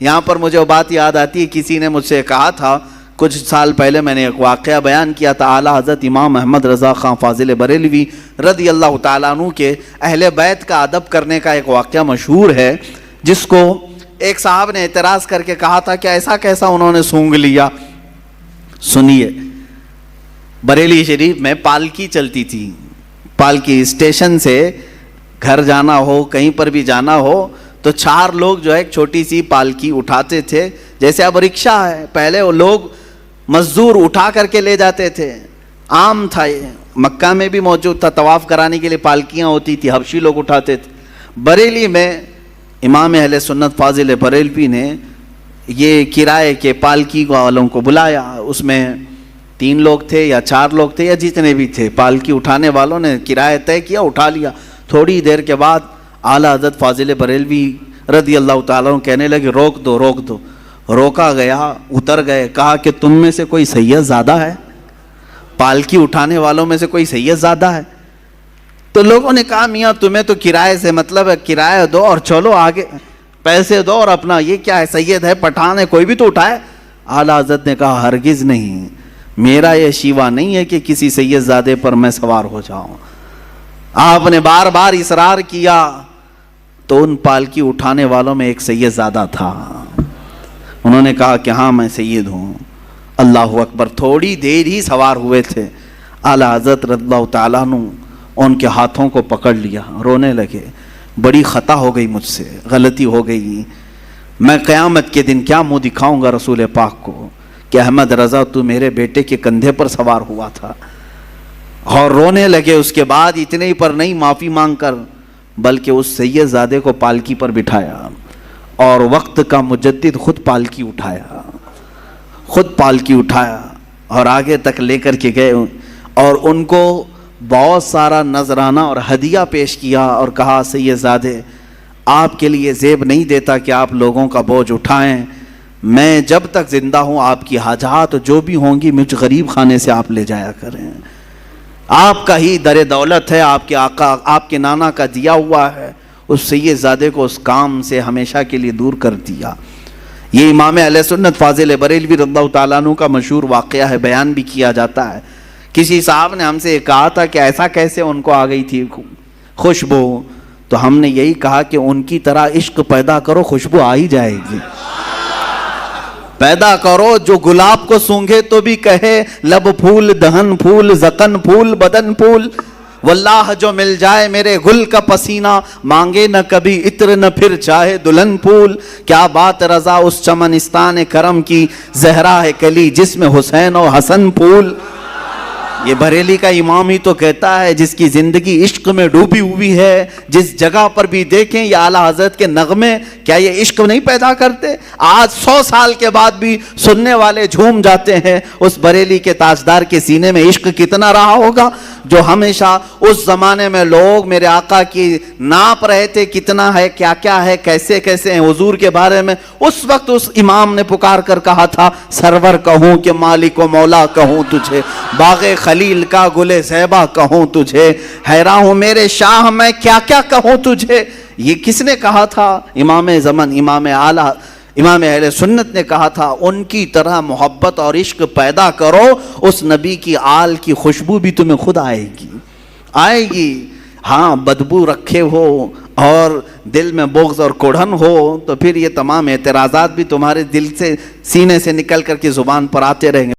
یہاں پر مجھے وہ بات یاد آتی ہے، کسی نے مجھ سے کہا تھا کچھ سال پہلے، میں نے ایک واقعہ بیان کیا تھا، اعلیٰ حضرت امام احمد رضا خان فاضل بریلوی رضی اللہ تعالیٰ عنہ کے اہل بیت کا ادب کرنے کا ایک واقعہ مشہور ہے، جس کو ایک صاحب نے اعتراض کر کے کہا تھا کہ ایسا کیسا انہوں نے سونگ لیا۔ سنیے، بریلی شریف میں پالکی چلتی تھی، پالکی اسٹیشن سے گھر جانا ہو، کہیں پر بھی جانا ہو تو 4 لوگ جو ہے ایک چھوٹی سی پالکی اٹھاتے تھے، جیسے اب رکشہ ہے، پہلے وہ لوگ مزدور اٹھا کر کے لے جاتے تھے، عام تھا، یہ مکہ میں بھی موجود تھا، طواف کرانے کے لیے پالکیاں ہوتی تھی، حبشی لوگ اٹھاتے تھے۔ بریلی میں امام اہل سنت فاضل بریلوی نے یہ کرائے کے پالکی والوں کو بلایا، اس میں 3 لوگ تھے یا 4 لوگ تھے یا جتنے بھی تھے، پالکی اٹھانے والوں نے کرایہ طے کیا، اٹھا لیا۔ تھوڑی دیر کے بعد اعلیٰ حضرت فاضل بریلوی رضی اللہ تعالیٰ عنہ کہنے لگے روک دو روک دو، روکا گیا، اتر گئے، کہا کہ تم میں سے کوئی سید زادہ ہے؟ پالکی اٹھانے والوں میں سے کوئی سید زادہ ہے؟ تو لوگوں نے کہا میاں تمہیں تو کرائے سے مطلب ہے، کرایہ دو اور چلو آگے، پیسے دو اور اپنا، یہ کیا ہے، سید ہے، پٹھان ہے، کوئی بھی تو اٹھائے۔ اعلیٰ حضرت نے کہا ہرگز نہیں، میرا یہ شیوا نہیں ہے کہ کسی سید زادے پر میں سوار ہو جاؤں۔ آپ نے بار بار اصرار کیا تو ان پالکی اٹھانے والوں میں ایک سید زادہ تھا، انہوں نے کہا کہ ہاں میں سید ہوں۔ اللہ اکبر، تھوڑی دیر ہی سوار ہوئے تھے، اعلیٰ حضرت رضی اللہ تعالیٰ عنہ ان کے ہاتھوں کو پکڑ لیا، رونے لگے، بڑی خطا ہو گئی مجھ سے، غلطی ہو گئی، میں قیامت کے دن کیا منہ دکھاؤں گا رسول پاک کو کہ احمد رضا تو میرے بیٹے کے کندھے پر سوار ہوا تھا۔ اور رونے لگے۔ اس کے بعد اتنے ہی پر نہیں معافی مانگ کر، بلکہ اس سید زادے کو پالکی پر بٹھایا اور وقت کا مجدد خود پالکی اٹھایا، خود پالکی اٹھایا اور آگے تک لے کر کے گئے اور ان کو بہت سارا نذرانہ اور ہدیہ پیش کیا اور کہا سید زادے آپ کے لیے زیب نہیں دیتا کہ آپ لوگوں کا بوجھ اٹھائیں، میں جب تک زندہ ہوں آپ کی حاجات جو بھی ہوں گی مجھ غریب خانے سے آپ لے جایا کریں، آپ کا ہی در دولت ہے، آپ کے آقا آپ کے نانا کا دیا ہوا ہے۔ اس سید زادے کو اس کام سے ہمیشہ کے لیے دور کر دیا۔ یہ امام اہل سنت فاضل بریلوی رضی اللہ تعالیٰ عنہ کا مشہور واقعہ ہے، بیان بھی کیا جاتا ہے۔ کسی صاحب نے ہم سے کہا تھا کہ ایسا کیسے ان کو آ گئی تھی خوشبو، تو ہم نے یہی کہا کہ ان کی طرح عشق پیدا کرو، خوشبو آ ہی جائے گی۔ پیدا کرو جو گلاب کو سونگھے تو بھی کہے لب پھول، دہن پھول، زکن پھول، بدن پھول، واللہ جو مل جائے میرے گل کا پسینہ، مانگے نہ کبھی عطر نہ پھر چاہے دلہن پھول۔ کیا بات رضا اس چمنستان کرم کی، زہرا ہے کلی جس میں حسین و حسن پھول۔ یہ بریلی کا امام ہی تو کہتا ہے جس کی زندگی عشق میں ڈوبی ہوئی ہے، جس جگہ پر بھی دیکھیں یہ اعلیٰ حضرت کے نغمے کیا یہ عشق نہیں پیدا کرتے؟ آج 100 سال کے بعد بھی سننے والے جھوم جاتے ہیں۔ اس بریلی کے تاجدار کے سینے میں عشق کتنا رہا ہوگا، جو ہمیشہ اس زمانے میں لوگ میرے آقا کی ناپ رہے تھے، کتنا ہے، کیا کیا ہے، کیسے کیسے ہیں حضور کے بارے میں۔ اس وقت اس امام نے پکار کر کہا تھا سرور کہوں کہ مالک و مولا کہوں تجھے، باغ خلیل کا گل زیبا کہوں تجھے، حیران ہوں میرے شاہ میں کیا کیا کہوں تجھے۔ یہ کس نے کہا تھا؟ امام زمن، امام اعلیٰ، امام اہل سنت نے کہا تھا ان کی طرح محبت اور عشق پیدا کرو، اس نبی کی آل کی خوشبو بھی تمہیں خود آئے گی، آئے گی۔ ہاں بدبو رکھے ہو اور دل میں بغض اور کڑھن ہو تو پھر یہ تمام اعتراضات بھی تمہارے دل سے، سینے سے نکل کر کے زبان پر آتے رہیں گے۔